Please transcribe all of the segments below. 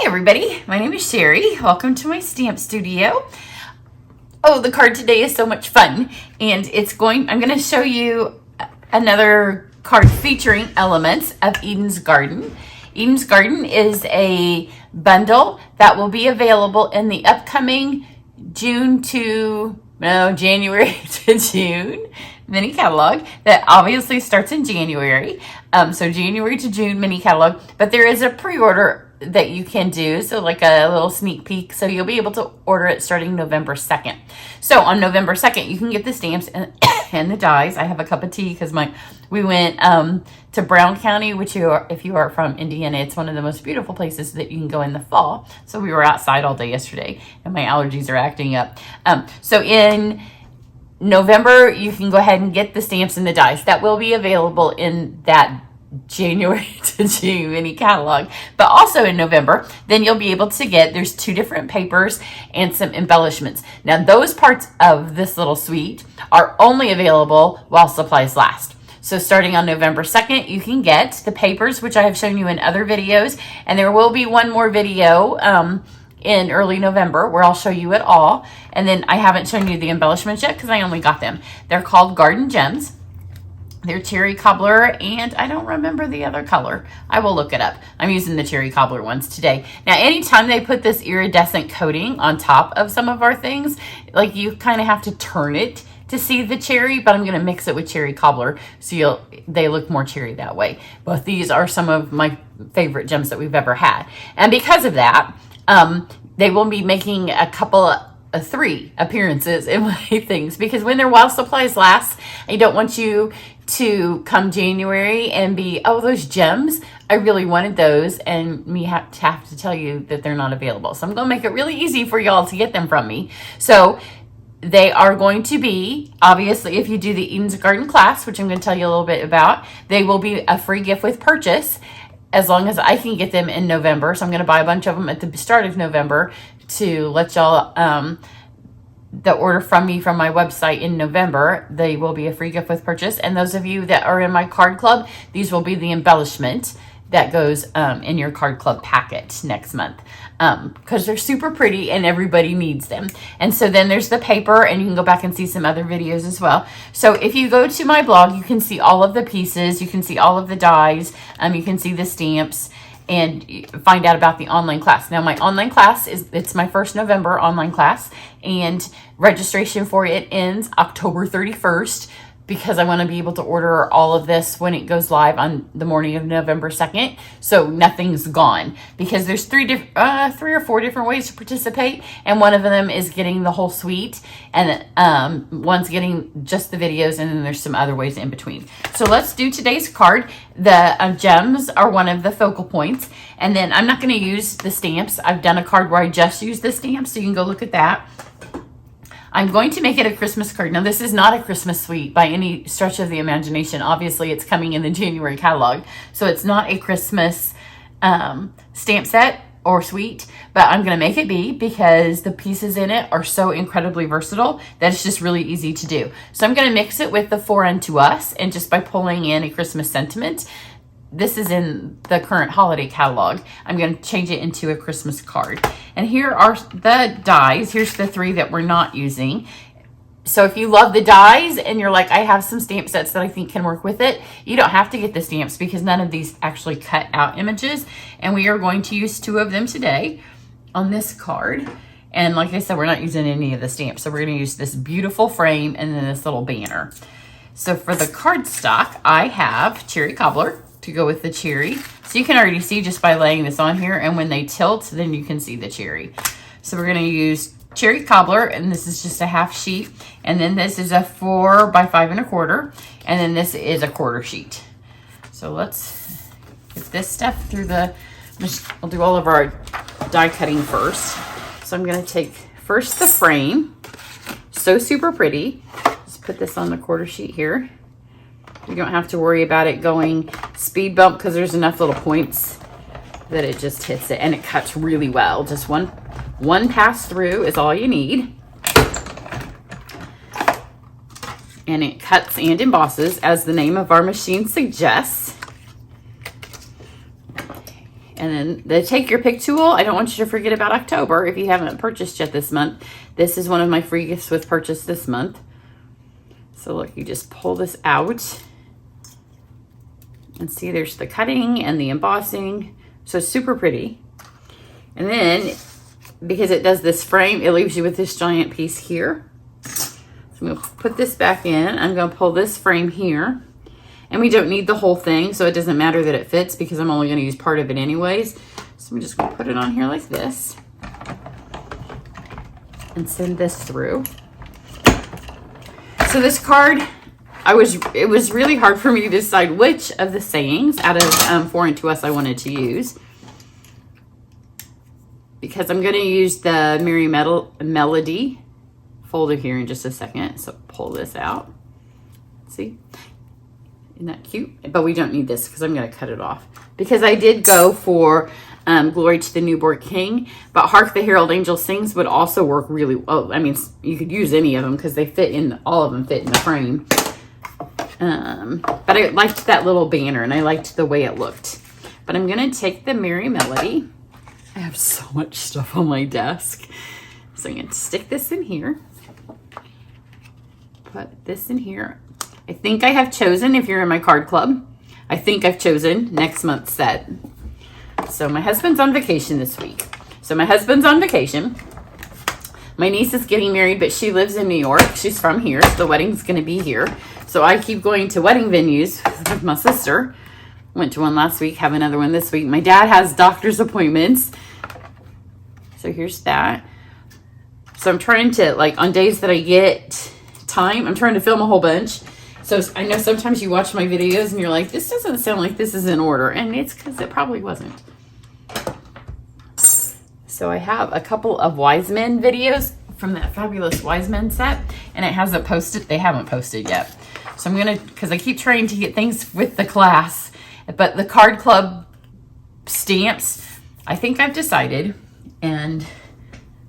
Hi everybody, my name is Cheri. Welcome to my stamp studio. Oh, the card today is so much fun, and I'm going to show you another card featuring elements of Eden's Garden. Eden's Garden is a bundle that will be available in the upcoming January to June mini catalog that obviously starts in January. So January to June mini catalog, but there is a pre-order that you can do, so like a little sneak peek, so you'll be able to order it starting November 2nd. So on November 2nd you can get the stamps and the dies. I have a cup of tea because we went to Brown County, which if you are from Indiana, it's one of the most beautiful places that you can go in the fall. So we were outside all day yesterday and my allergies are acting up. So in November you can go ahead and get the stamps and the dies that will be available in that January to June mini catalog, but also in November then you'll be able to get, there's 2 different papers and some embellishments. Now those parts of this little suite are only available while supplies last. So starting on November 2nd you can get the papers, which I have shown you in other videos, and there will be one more video in early November where I'll show you it all. And then I haven't shown you the embellishments yet because I only got them. They're called Garden Gems. They're cherry cobbler, and I don't remember the other color. I will look it up. I'm using the cherry cobbler ones today. Now, anytime they put this iridescent coating on top of some of our things, like you kind of have to turn it to see the cherry, but I'm going to mix it with cherry cobbler so they look more cherry that way. Both these are some of my favorite gems that we've ever had. And because of that, they will be making a couple of 3 appearances in my things, because when they're while supplies last, I don't want you to come January and be, oh, those gems, I really wanted those, and me have to tell you that they're not available. So I'm going to make it really easy for y'all to get them from me. So they are going to be, obviously, if you do the Eden's Garden class, which I'm going to tell you a little bit about, they will be a free gift with purchase as long as I can get them in November. So I'm going to buy a bunch of them at the start of November to let y'all the order from me from my website in November. They will be a free gift with purchase. And those of you that are in my card club, these will be the embellishment that goes in your card club packet next month, because they're super pretty and everybody needs them. And so then there's the paper, and you can go back and see some other videos as well. So if you go to my blog, you can see all of the pieces, you can see all of the dies, you can see the stamps, and find out about the online class. Now my online class it's my first November online class, and registration for it ends October 31st, because I want to be able to order all of this when it goes live on the morning of November 2nd. So nothing's gone, because there's 3 or 4 different ways to participate. And one of them is getting the whole suite, and one's getting just the videos, and then there's some other ways in between. So let's do today's card. The gems are one of the focal points. And then I'm not going to use the stamps. I've done a card where I just use the stamps, so you can go look at that. I'm going to make it a Christmas card. Now, this is not a Christmas suite by any stretch of the imagination. Obviously, it's coming in the January catalog, so it's not a Christmas stamp set or suite, but I'm going to make it be, because the pieces in it are so incredibly versatile that it's just really easy to do. So I'm going to mix it with the For Unto Us, and just by pulling in a Christmas sentiment, this is in the current holiday catalog, I'm going to change it into a Christmas card. And here are the dies. Here's the 3 that we're not using. So if you love the dies and you're like, I have some stamp sets that I think can work with it, you don't have to get the stamps, because none of these actually cut out images. And we are going to use 2 of them today on this card. And like I said, we're not using any of the stamps. So we're going to use this beautiful frame and then this little banner. So for the cardstock, I have cherry cobbler to go with the cherry. So you can already see just by laying this on here, and when they tilt, then you can see the cherry. So we're going to use cherry cobbler, and this is just a half sheet, and then this is a 4 by 5 1/4, and then this is a 1/4 sheet. So let's get this stuff through I'll do all of our die cutting first. So I'm going to take first the frame. So super pretty. Just put this on the 1/4 sheet here. You don't have to worry about it going speed bump, because there's enough little points that it just hits it, and it cuts really well. Just one pass through is all you need. And it cuts and embosses, as the name of our machine suggests. And then the Take Your Pick tool, I don't want you to forget about October if you haven't purchased yet this month. This is one of my free gifts with purchase this month. So look, you just pull this out and see there's the cutting and the embossing. So super pretty. And then because it does this frame, it leaves you with this giant piece here. So I'm going to put this back in. I'm going to pull this frame here. And we don't need the whole thing, so it doesn't matter that it fits because I'm only going to use part of it anyways. So I'm just going to put it on here like this and send this through. So this card, it was really hard for me to decide which of the sayings out of Foreign to Us I wanted to use, because I'm going to use the Merry Melody folder here in just a second. So pull this out. See? Isn't that cute? But we don't need this because I'm going to cut it off. Because I did go for Glory to the Newborn King, but Hark the Herald Angels Sings would also work really well. I mean, you could use any of them because they fit in, all of them fit in the frame. But I liked that little banner and I liked the way it looked. But I'm going to take the Merry Melody. I have so much stuff on my desk. So I'm going to stick this in here. Put this in here. I think I have chosen, if you're in my card club, I think I've chosen next month's set. So my husband's on vacation this week. So my husband's on vacation. My niece is getting married, but she lives in New York. She's from here, so the wedding's going to be here. So I keep going to wedding venues with my sister. Went to one last week, have another one this week. My dad has doctor's appointments. So here's that. So I'm trying to, like, on days that I get time, I'm trying to film a whole bunch. So I know sometimes you watch my videos and you're like, this doesn't sound like this is in order. And it's because it probably wasn't. So I have a couple of Wise Men videos from that fabulous Wise Men set. And it hasn't posted. They haven't posted yet. So I'm going to, because I keep trying to get things with the class. But the card club stamps, I think I've decided. And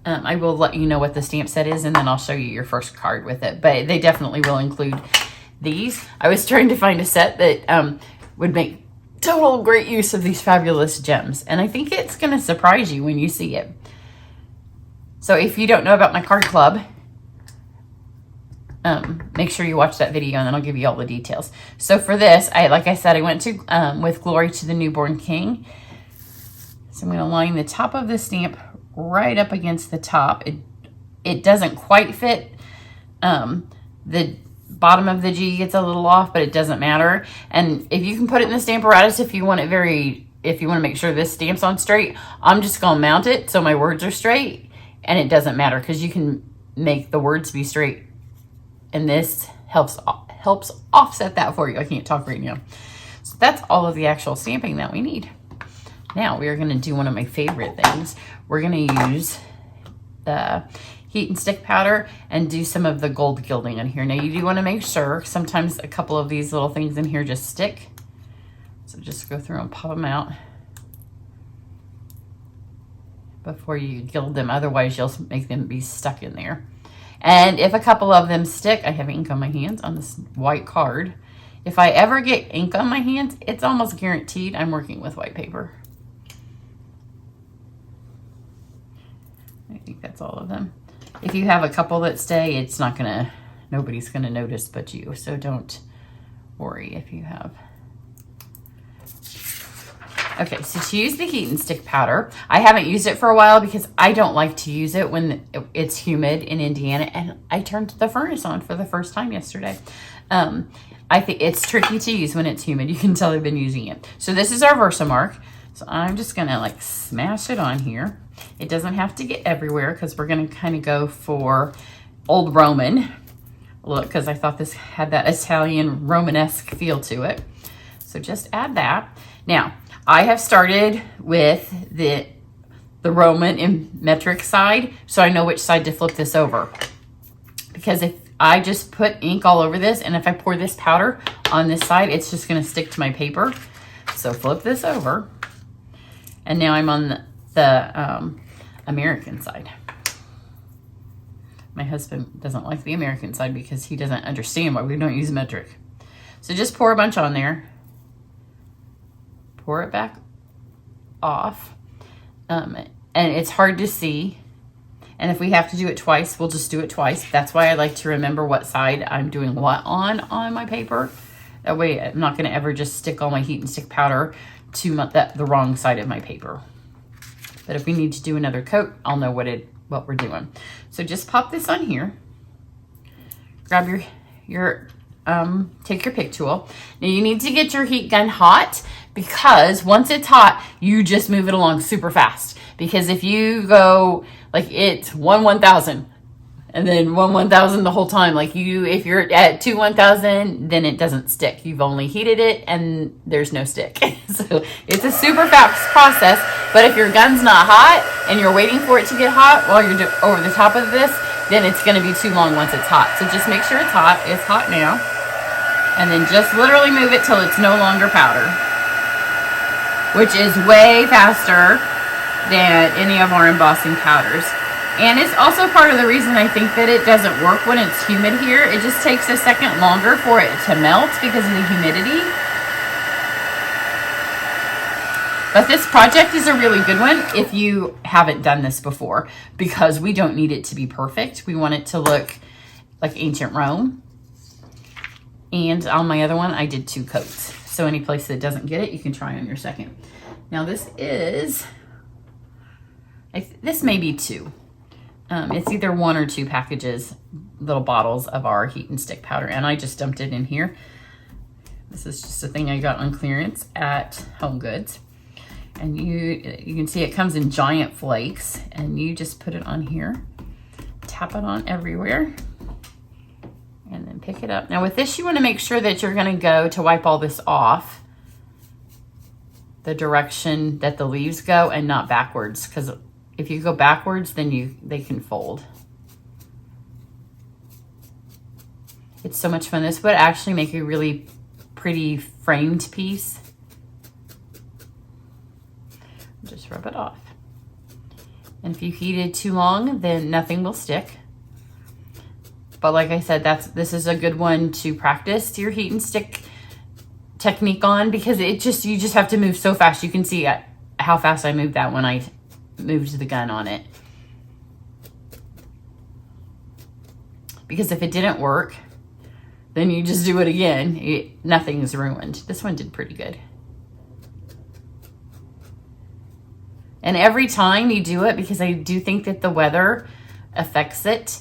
I will let you know what the stamp set is. And then I'll show you your first card with it. But they definitely will include these. I was trying to find a set that would make total great use of these fabulous gems. And I think it's going to surprise you when you see it. So if you don't know about my card club, make sure you watch that video and then I'll give you all the details. So for this, like I said, I went to with Glory to the Newborn King. So I'm going to line the top of the stamp right up against the top. It doesn't quite fit. The bottom of the G gets a little off, but it doesn't matter. And if you can put it in the Stamparatus, if you want to make sure this stamp's on straight, I'm just going to mount it so my words are straight, and it doesn't matter because you can make the words be straight, and this helps offset that for you. I can't talk right now. So that's all of the actual stamping that we need. Now we are going to do one of my favorite things. We're going to use the heat and stick powder and do some of the gold gilding in here. Now you do want to make sure, sometimes a couple of these little things in here just stick. So just go through and pop them out before you gild them. Otherwise you'll make them be stuck in there. And if a couple of them stick, I have ink on my hands on this white card. If I ever get ink on my hands, it's almost guaranteed I'm working with white paper. I think that's all of them. If you have a couple that stay, it's not gonna, nobody's gonna notice but you. So don't worry if you have. Okay, so to use the heat and stick powder, I haven't used it for a while because I don't like to use it when it's humid in Indiana, and I turned the furnace on for the first time yesterday. I think it's tricky to use when it's humid. You can tell I've been using it. So this is our Versamark. So I'm just gonna like smash it on here. It doesn't have to get everywhere because we're gonna kind of go for Old Roman. Look, because I thought this had that Italian Romanesque feel to it. So just add that. Now, I have started with the Roman and metric side, so I know which side to flip this over. Because if I just put ink all over this, and if I pour this powder on this side, it's just gonna stick to my paper. So flip this over. And now I'm on the American side. My husband doesn't like the American side because he doesn't understand why we don't use metric. So just pour a bunch on there. Pour it back off. And it's hard to see. And if we have to do it twice, we'll just do it twice. That's why I like to remember what side I'm doing what on my paper. That way I'm not going to ever just stick all my heat and stick powder to the wrong side of my paper. But if we need to do another coat, I'll know what we're doing. So just pop this on here. Grab take your pick tool. Now you need to get your heat gun hot, because once it's hot, you just move it along super fast. Because if you go like it's 1/1000 and then 1/1000 the whole time, like if you're at 2/1000, then it doesn't stick. You've only heated it and there's no stick. So it's a super fast process. But if your gun's not hot and you're waiting for it to get hot while you're over the top of this, then it's going to be too long once it's hot. So just make sure it's hot. It's hot now. And then just literally move it till it's no longer powder, which is way faster than any of our embossing powders. And it's also part of the reason I think that it doesn't work when it's humid here. It just takes a second longer for it to melt because of the humidity. But this project is a really good one if you haven't done this before, because we don't need it to be perfect. We want it to look like ancient Rome. And on my other one, I did 2 coats. So any place that doesn't get it, you can try on your second. Now this may be 2. It's either 1 or 2 packages, little bottles of our heat and stick powder. And I just dumped it in here. This is just a thing I got on clearance at Home Goods. And you can see it comes in giant flakes, and you just put it on here, tap it on everywhere, and then pick it up. Now with this, you want to make sure that you're going to go to wipe all this off the direction that the leaves go and not backwards, because if you go backwards, then they can fold. It's so much fun. This would actually make a really pretty framed piece. Just rub it off. And if you heat it too long, then nothing will stick. But like I said, this is a good one to practice your heat and stick technique on, because you just have to move so fast. You can see how fast I moved that when I moved the gun on it. Because if it didn't work, then you just do it again. Nothing's ruined. This one did pretty good. And every time you do it, because I do think that the weather affects it.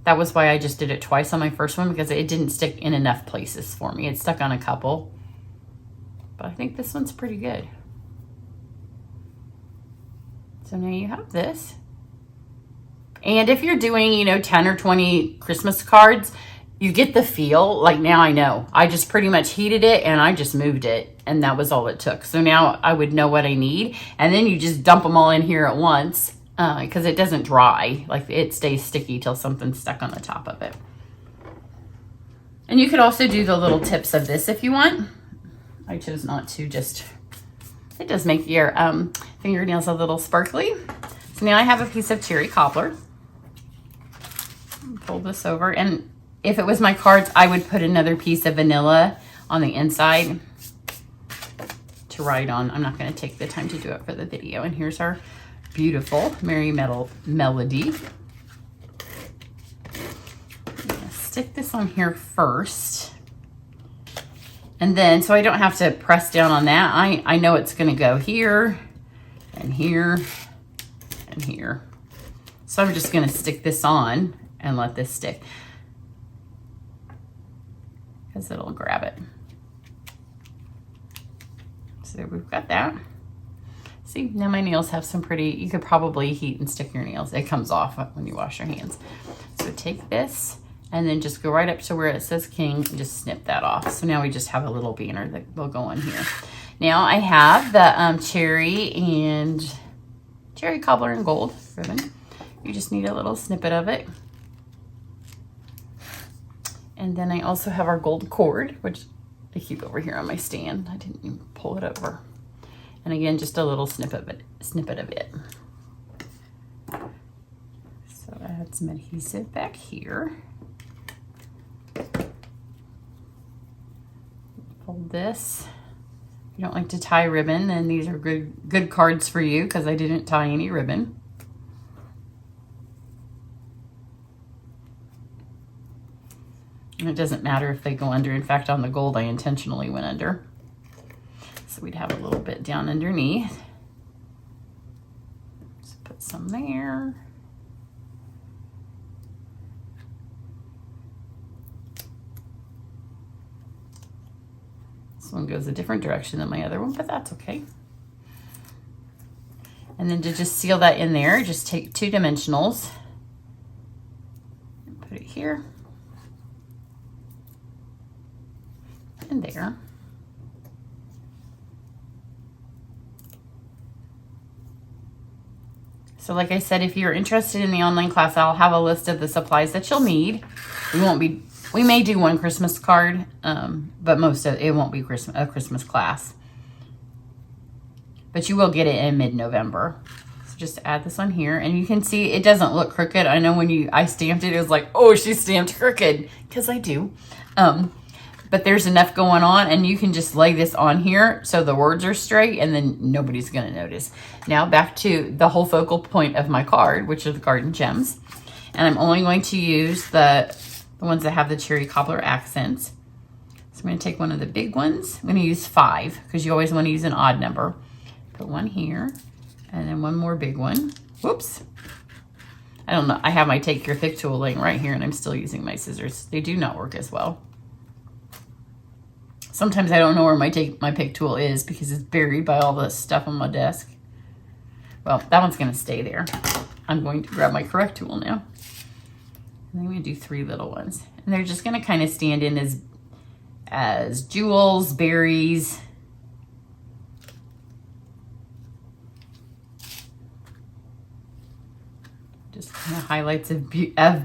That was why I just did it twice on my first one, because it didn't stick in enough places for me. It stuck on a couple. But I think this one's pretty good. So now you have this. And if you're doing, 10 or 20 Christmas cards, you get the feel. Like now I know. I just pretty much heated it and I just moved it. And that was all it took. So now I would know what I need. And then you just dump them all in here at once, because it doesn't dry. Like it stays sticky till something's stuck on the top of it. And you could also do the little tips of this if you want. I chose not to, it does make your fingernails a little sparkly. So now I have a piece of cherry cobbler. Fold this over, and if it was my cards, I would put another piece of vanilla on the inside to write on. I'm not going to take the time to do it for the video. And here's our beautiful Merry Melody. Stick this on here first. And then, so I don't have to press down on that. I know it's going to go here and here and here. So I'm just going to stick this on and let this stick, because it'll grab it. So we've got that. See, now my nails have some pretty, you could probably heat and stick your nails. It comes off when you wash your hands. So take this and then just go right up to where it says King and just snip that off. So now we just have a little banner that will go on here. Now I have the cherry cobbler in gold ribbon. You just need a little snippet of it. And then I also have our gold cord, which I keep over here on my stand. I didn't even pull it over. And again, just a little snippet of it. So I had some adhesive back here. Fold this. you don't like to tie ribbon, then these are good cards for you because I didn't tie any ribbon. And it doesn't matter if they go under. In fact, on the gold, I intentionally went under. So we'd have a little bit down underneath. Just put some there. This one goes a different direction than my other one, but that's okay. And then to just seal that in there, just take 2 dimensionals and put it here and there. So like I said, if you're interested in the online class, I'll have a list of the supplies that you'll need. We may do one Christmas card, but most of it won't be a Christmas class. But you will get it in mid-November. So just add this on here, and you can see it doesn't look crooked. I know when I stamped it, it was like, oh, she stamped crooked, because I do. But there's enough going on, and you can just lay this on here so the words are straight, and then nobody's going to notice. Now back to the whole focal point of my card, which are the garden gems. And I'm only going to use the ones that have the cherry cobbler accents. So I'm going to take one of the big ones. I'm going to use 5 because you always want to use an odd number. Put one here and then one more big one. Whoops. I don't know. I have my Take Your Thick tool laying right here and I'm still using my scissors. They do not work as well. Sometimes I don't know where my pick tool is because it's buried by all the stuff on my desk. Well, that one's going to stay there. I'm going to grab my correct tool now. And then I'm going to do 3 little ones. And they're just going to kind of stand in as jewels, berries. Just kind of highlights of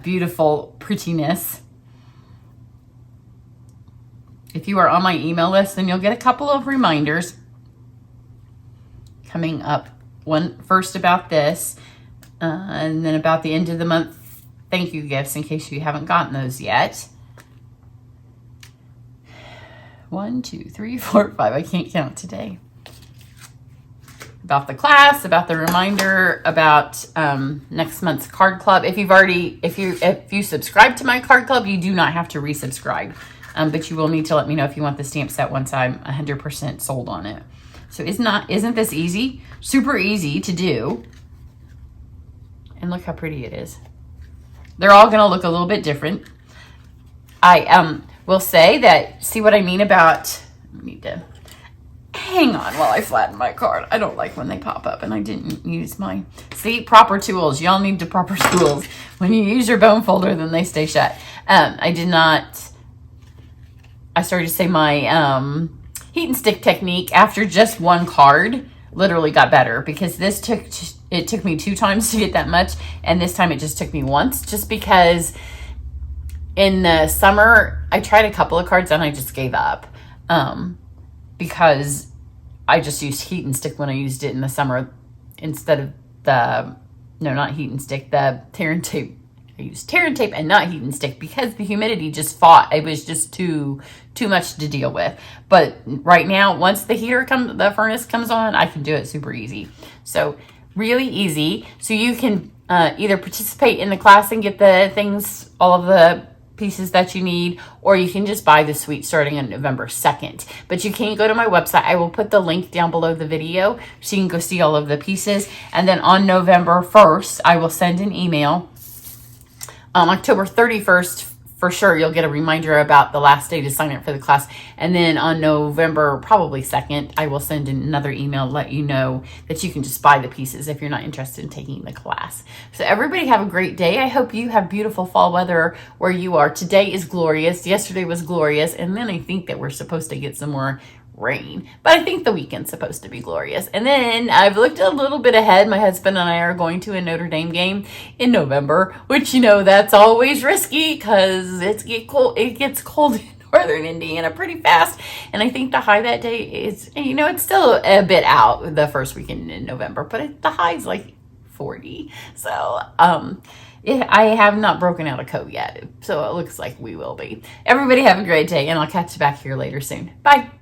beautiful prettiness. If you are on my email list, then you'll get a couple of reminders coming up. One first about this, and then about the end of the month thank you gifts in case you haven't gotten those yet. 1, 2, 3, 4, 5. I can't count today. About the class, about the reminder, about next month's card club. If you subscribe to my card club, you do not have to resubscribe. But you will need to let me know if you want the stamp set once I'm 100% sold on it. So isn't this easy? Super easy to do. And look how pretty it is. They're all going to look a little bit different. I will say that, see what I mean about, I need to hang on while I flatten my card. I don't like when they pop up and I didn't use my, see, proper tools. Y'all need the proper tools. When you use your bone folder, then they stay shut. I started to say my heat and stick technique after just one card literally got better because it took me 2 times to get that much, and this time it just took me once, just because in the summer I tried a couple of cards and I just gave up because I just used heat and stick when I used it in the summer instead of not heat and stick, the tear and tape. I used tear and tape and not heat and stick because the humidity just fought. It was just too much to deal with. But right now, once the furnace comes on, I can do it super easy. So really easy. So you can either participate in the class and get the things, all of the pieces that you need, or you can just buy the suite starting on November 2nd. But you can go to my website. I will put the link down below the video so you can go see all of the pieces. And then on November 1st, I will send an email. October 31st, for sure, you'll get a reminder about the last day to sign up for the class. And then on November, probably 2nd, I will send another email to let you know that you can just buy the pieces if you're not interested in taking the class. So everybody have a great day. I hope you have beautiful fall weather where you are. Today is glorious. Yesterday was glorious. And then I think that we're supposed to get some more rain, but I think the weekend's supposed to be glorious. And then I've looked a little bit ahead. My husband and I are going to a Notre Dame game in November, which, that's always risky because it gets cold in northern Indiana pretty fast. And I think the high that day is, it's still a bit out the first weekend in November, but the high is like 40. So, I have not broken out a coat yet, so it looks like we will be. Everybody have a great day, and I'll catch you back here later soon. Bye.